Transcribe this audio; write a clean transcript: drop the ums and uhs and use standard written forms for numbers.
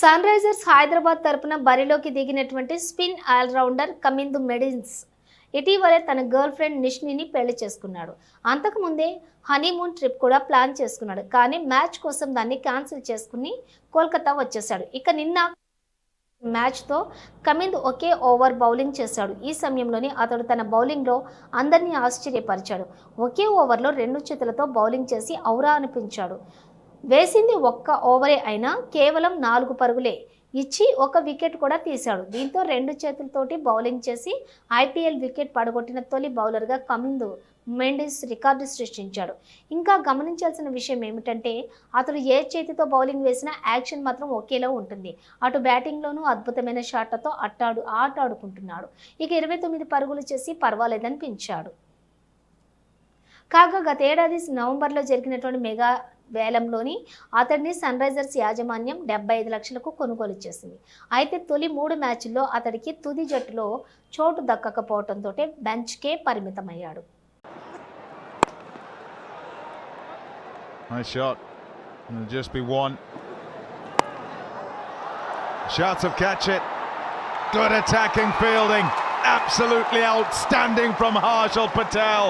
Sun Risers Hyderabad తరపున బరిలోకి దిగినటువంటి spin allrounder Kamindu maidens ఇటీవలే తన గర్ల్ ఫ్రెండ్ నిష్నిని పెళ్లి చేసుకున్నాడు. అంతకుముందే హనీమూన్ ట్రిప్ కూడా ప్లాన్ చేసుకున్నాడు. కానీ మ్యాచ్ కోసం దాన్ని క్యాన్సిల్ చేసుకుని కోల్కతా వచ్చేశాడు. ఇక నిన్న మ్యాచ్తో కమింద్ ఒకే ఓవర్ బౌలింగ్ చేశాడు. ఈ సమయంలోనే అతడు తన బౌలింగ్లో అందరినీ ఆశ్చర్యపరిచాడు. ఒకే ఓవర్లో 2 చేతులతో బౌలింగ్ చేసి ఔరా అనిపించాడు. వేసింది ఒక్క ఓవరే అయినా కేవలం 4 పరుగులే ఇచ్చి 1 వికెట్ కూడా తీశాడు. దీంతో 2 చేతులతోటి బౌలింగ్ చేసి ఐపీఎల్ వికెట్ పడగొట్టిన తొలి బౌలర్గా కమిందు మెండిస్ రికార్డు సృష్టించాడు. ఇంకా గమనించాల్సిన విషయం ఏమిటంటే అతడు ఏ చేతితో బౌలింగ్ వేసినా యాక్షన్ మాత్రం ఒకేలా ఉంటుంది. అటు బ్యాటింగ్లోనూ అద్భుతమైన షాట్లతో ఆట ఆడుకుంటున్నాడు. ఇక 29 పరుగులు చేసి పర్వాలేదనిపించాడు. కాగా గతేడాది నవంబర్లో జరిగినటువంటి మెగా వేలంలోని అతడిని సన్ రైజర్స్ యాజమాన్యం 75 లక్షలకు కొనుగోలు చేసింది. అయితే తొలి 3 మ్యాచ్ల్లో అతడికి తుది జట్టులో చోటు దక్కకపోవడంతో బెంచ్కే పరిమితమయ్యాడు. Nice shot. It'll just be one. Shots of catch it. Good attacking fielding. Absolutely outstanding from Harshal Patel.